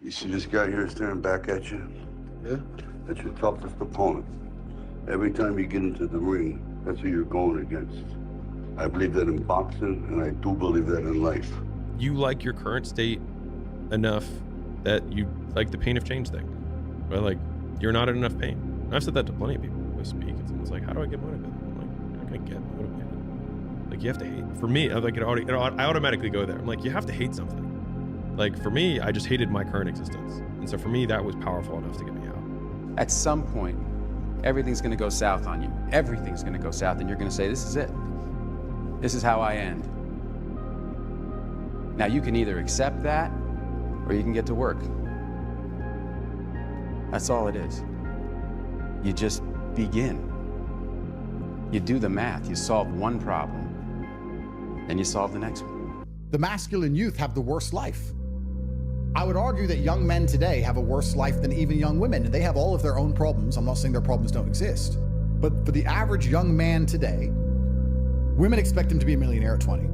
You see this guy here staring back at you? Yeah? That's your toughest opponent. Every time you get into the ring, that's who you're going against. I believe that in boxing, and I do believe that in life. You like your current state enough that you like the pain of change thing. But like, you're not in enough pain. And I've said that to plenty of people who speak, and someone's like, how do I get motivated? I'm like, you're not gonna get motivated. Like, you have to hate. For me, I'm like, I automatically go there. I'm like, you have to hate something. Like, for me, I just hated my current existence. And so for me, that was powerful enough to get me out. At some point, everything's gonna go south on you. Everything's gonna go south, and you're gonna say, this is it. This is how I end. Now, you can either accept that, or you can get to work. That's all it is. You just begin. You do the math, you solve one problem, then you solve the next one. The masculine youth have the worst life. I would argue that young men today have a worse life than even young women. They have all of their own problems. I'm not saying their problems don't exist. But for the average young man today, women expect him to be a millionaire at 20,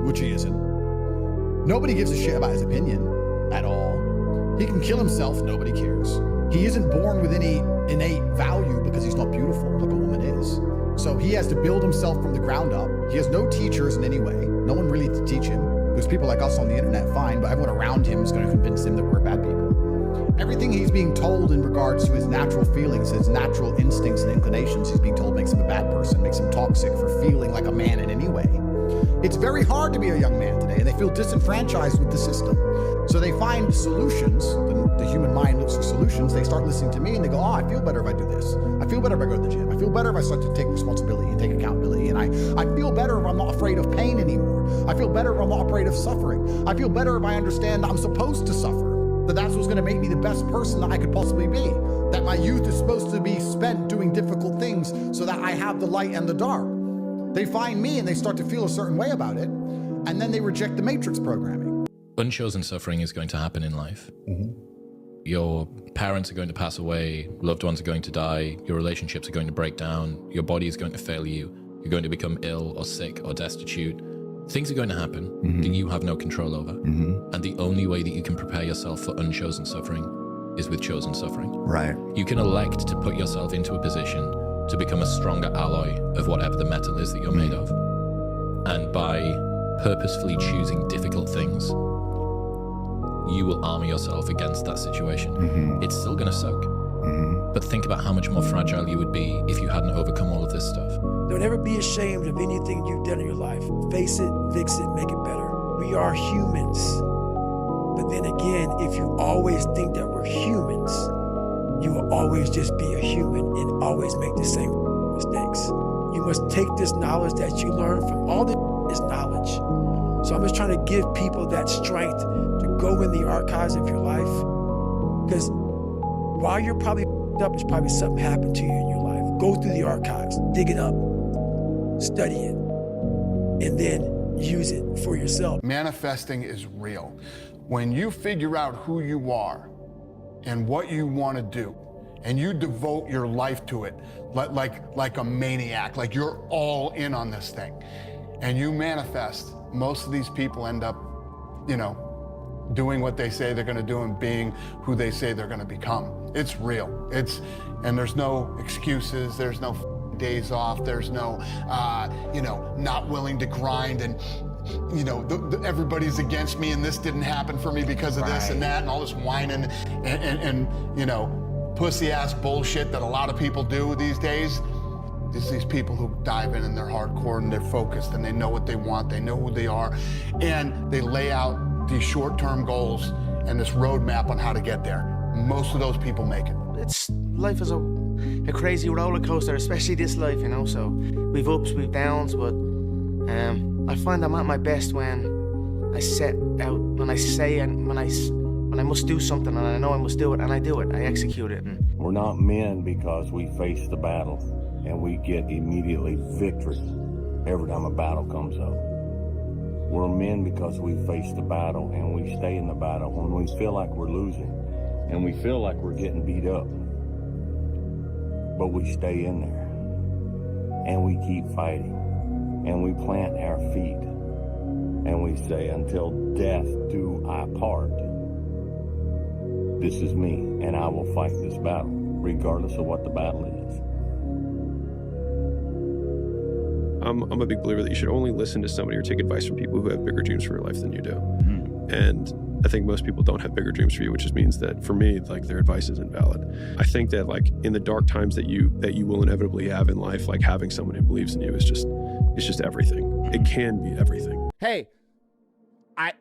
which he isn't. Nobody gives a shit about his opinion at all. He can kill himself, nobody cares. He isn't born with any innate value because he's not beautiful like a woman is. So he has to build himself from the ground up. He has no teachers in any way. No one really to teach him. There's people like us on the internet, fine, but everyone around him is going to convince him that we're bad people. Everything he's being told in regards to his natural feelings, his natural instincts and inclinations, he's being told makes him a bad person, makes him toxic for feeling like a man in any way. It's very hard to be a young man today, and they feel disenfranchised with the system. So they find solutions. The human mind looks for solutions. They start listening to me and they go, oh, I feel better if I do this. I feel better if I go to the gym. I feel better if I start to take responsibility and take accountability. And I feel better if I'm not afraid of pain anymore. I feel better if I'm not afraid of suffering. I feel better if I understand that I'm supposed to suffer. That's what's gonna make me the best person that I could possibly be. That my youth is supposed to be spent doing difficult things so that I have the light and the dark. They find me and they start to feel a certain way about it, and then they reject the matrix programming. Unchosen suffering is going to happen in life. Mm-hmm. Your parents are going to pass away, loved ones are going to die, your relationships are going to break down, your body is going to fail you, you're going to become ill or sick or destitute. Things are going to happen that you have no control over. And the only way that you can prepare yourself for unchosen suffering is with chosen suffering. Right. You can elect to put yourself into a position to become a stronger alloy of whatever the metal is that you're made of. And by purposefully choosing difficult things, you will armor yourself against that situation. It's still gonna suck. But think about how much more fragile you would be if you hadn't overcome all of this stuff. Don't ever be ashamed of anything you've done in your life. Face it, fix it, make it better. We are humans. But then again, if you always think that we're humans, you will always just be a human and always make the same mistakes. You must take this knowledge that you learn from all this knowledge. So I'm just trying to give people that strength to go in the archives of your life. Because while you're probably up, it's probably something happened to you in your life. Go through the archives, dig it up, study it, and then use it for yourself. Manifesting is real. When you figure out who you are and what you want to do, and you devote your life to it like a maniac, like you're all in on this thing, and you manifest, most of these people end up, doing what they say they're going to do and being who they say they're going to become. It's real. And there's no excuses. There's no days off. There's no, not willing to grind and, everybody's against me and this didn't happen for me because of this and that and all this whining and pussy ass bullshit that a lot of people do these days. It's these people who dive in and they're hardcore and they're focused and they know what they want, they know who they are, and they lay out these short-term goals and this roadmap on how to get there. Most of those people make it. Life is a crazy roller coaster, especially this life, so we've ups, we've downs, but I find I'm at my best when I set out, when I say and when I must do something and I know I must do it and I do it, I execute it. We're not men because we face the battle and we get immediately victory every time a battle comes up. We're men because we face the battle and we stay in the battle when we feel like we're losing and we feel like we're getting beat up. But we stay in there and we keep fighting and we plant our feet and we say, until death do I part. This is me, and I will fight this battle, regardless of what the battle is. I'm a big believer that you should only listen to somebody or take advice from people who have bigger dreams for your life than you do. And I think most people don't have bigger dreams for you, which just means that for me, like, their advice isn't valid. I think that, like, in the dark times that you will inevitably have in life, like, having someone who believes in you is just everything. It can be everything. Hey,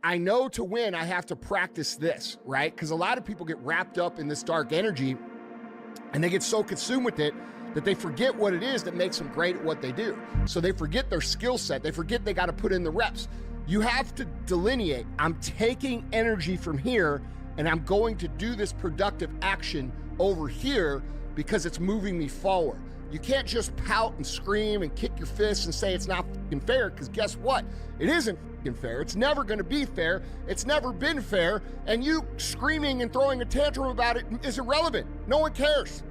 I know to win, I have to practice this, right? Because a lot of people get wrapped up in this dark energy and they get so consumed with it that they forget what it is that makes them great at what they do. So they forget their skill set. They forget they got to put in the reps. You have to delineate. I'm taking energy from here and I'm going to do this productive action over here because it's moving me forward. You can't just pout and scream and kick your fists and say it's not fucking fair, because guess what? It isn't fucking fair. It's never going to be fair. It's never been fair. And you screaming and throwing a tantrum about it is irrelevant. No one cares.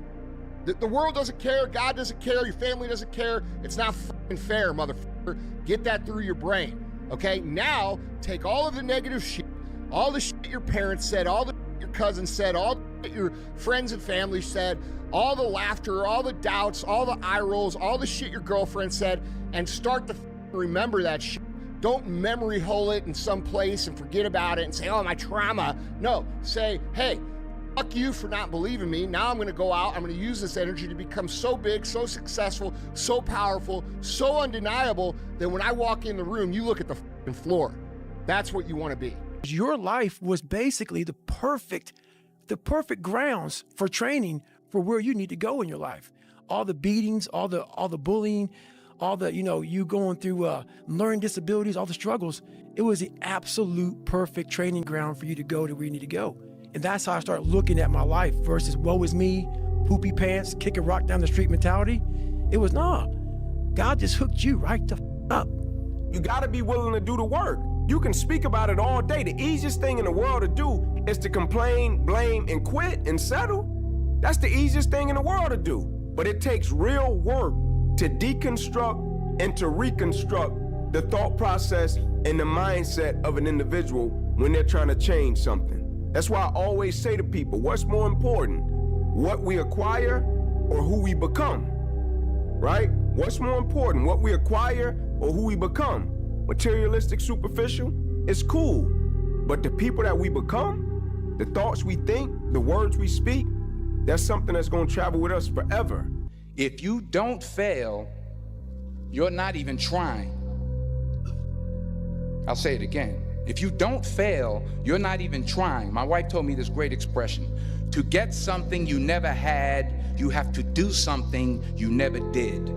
The world doesn't care. God doesn't care. Your family doesn't care. It's not fucking fair, motherfucker. Get that through your brain. Okay? Now, take all of the negative shit, all the shit your parents said, all the shit your cousins said, all the shit your friends and family said, all the laughter, all the doubts, all the eye rolls, all the shit your girlfriend said, and start to remember that shit. Don't memory hole it in some place and forget about it and say, oh, my trauma. No, say, hey, fuck you for not believing me. Now I'm gonna go out, I'm gonna use this energy to become so big, so successful, so powerful, so undeniable that when I walk in the room, you look at the fucking floor. That's what you wanna be. Your life was basically the perfect grounds for training for where you need to go in your life. All the beatings, all the bullying, all the, you going through learning disabilities, all the struggles. It was the absolute perfect training ground for you to go to where you need to go. And that's how I started looking at my life versus woe is me, poopy pants, kick a rock down the street mentality. It was, God just hooked you right the up. You gotta be willing to do the work. You can speak about it all day. The easiest thing in the world to do is to complain, blame, and quit and settle. That's the easiest thing in the world to do. But it takes real work to deconstruct and to reconstruct the thought process and the mindset of an individual when they're trying to change something. That's why I always say to people, what's more important, what we acquire or who we become, right? What's more important, what we acquire or who we become? Materialistic, superficial, it's cool. But the people that we become, the thoughts we think, the words we speak, that's something that's gonna travel with us forever. If you don't fail, you're not even trying. I'll say it again. If you don't fail, you're not even trying. My wife told me this great expression. To get something you never had, you have to do something you never did.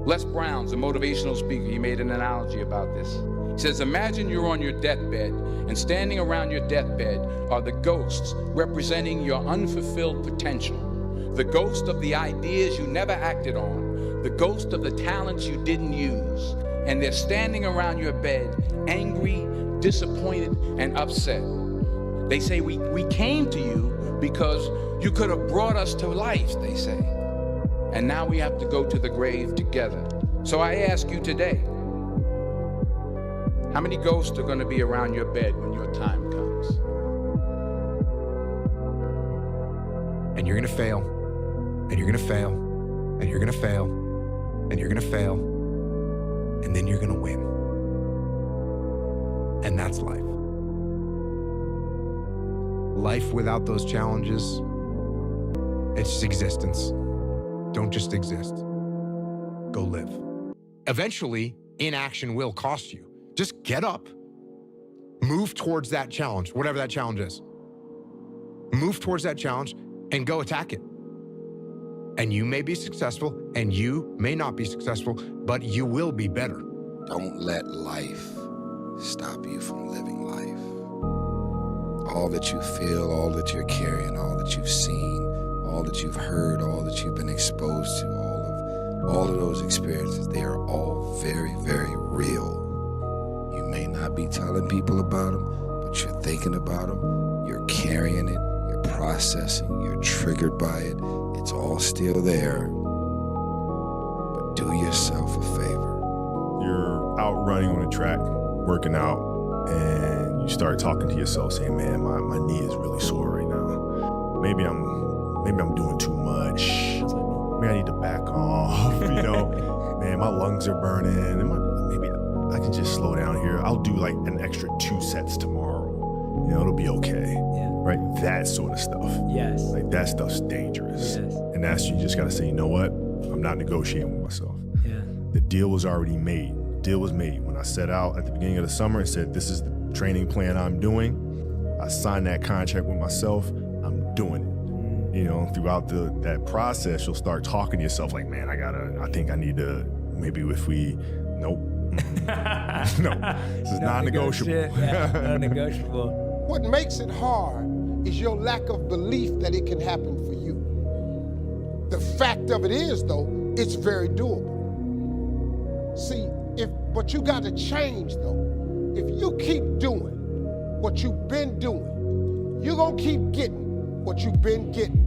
Les Brown's a motivational speaker. He made an analogy about this. He says, imagine you're on your deathbed, and standing around your deathbed are the ghosts representing your unfulfilled potential. The ghost of the ideas you never acted on. The ghost of the talents you didn't use. And they're standing around your bed, angry, disappointed, and upset. They say, we came to you because you could have brought us to life, they say. And now we have to go to the grave together. So I ask you today, how many ghosts are going to be around your bed when your time comes? And you're going to fail, and you're going to fail, and you're going to fail, and you're going to fail, and then you're going to win. And that's life. Life without those challenges, it's just existence. Don't just exist. Go live. Eventually, inaction will cost you. Just get up, move towards that challenge, whatever that challenge is. Move towards that challenge and go attack it. And you may be successful and you may not be successful, but you will be better. Don't let life stop you from living life. All that you feel, all that you're carrying, all that you've seen, all that you've heard, all that you've been exposed to, all of those experiences, they are all very, very real. You may not be telling people about them, but you're thinking about them, you're carrying it, you're processing, you're triggered by it. It's all still there. But do yourself a favor. You're out running on a track, working out, and you start talking to yourself saying, man, my knee is really sore right now. maybe I'm doing too much. Maybe I need to back off. You know, man, my lungs are burning. Maybe I can just slow down here. I'll do like an extra 2 sets tomorrow. You know, it'll be okay. Yeah. Right? That sort of stuff. Yes. Like that stuff's dangerous. Yes. And that's, you just gotta say, you know what? I'm not negotiating with myself. Yeah. The deal was already made. The deal was made. When I set out at the beginning of the summer and said, this is the training plan I'm doing, I signed that contract with myself, I'm doing it. You know, throughout that process, you'll start talking to yourself like, man, I think I need to, maybe if we, nope. No, this is non-negotiable. Yeah, non-negotiable. What makes it hard is your lack of belief that it can happen for you. The fact of it is, though, it's very doable. See, but you got to change, though. If you keep doing what you've been doing, you're going to keep getting what you've been getting.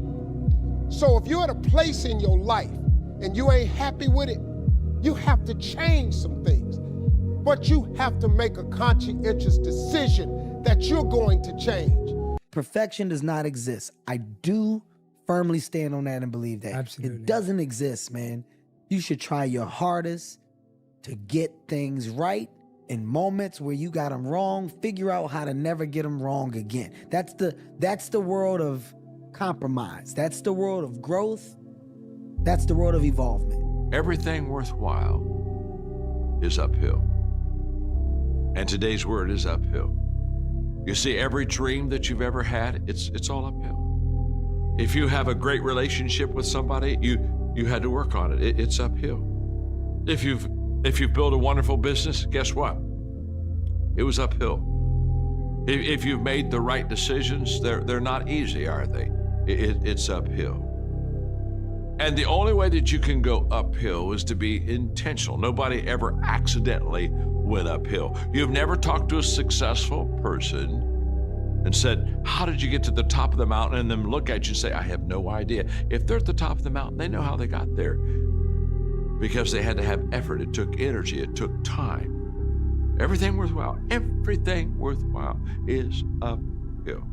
So if you're at a place in your life and you ain't happy with it, you have to change some things. But you have to make a conscientious decision that you're going to change. Perfection does not exist. I do firmly stand on that and believe that. Absolutely. It doesn't exist, man. You should try your hardest to get things right. In moments where you got them wrong, figure out how to never get them wrong again. That's the world of compromise. That's the world of growth. That's the world of evolvement. Everything worthwhile is uphill. And today's word is uphill. You see, every dream that you've ever had, it's all uphill. If you have a great relationship with somebody, you had to work on it. It's uphill. If you've built a wonderful business, guess what? It was uphill. If you've made the right decisions, they're not easy, are they? It's uphill. And the only way that you can go uphill is to be intentional. Nobody ever accidentally went uphill. You've never talked to a successful person and said, how did you get to the top of the mountain? And then look at you and say, I have no idea. If they're at the top of the mountain, they know how they got there. Because they had to have effort. It took energy. It took time. Everything worthwhile is uphill.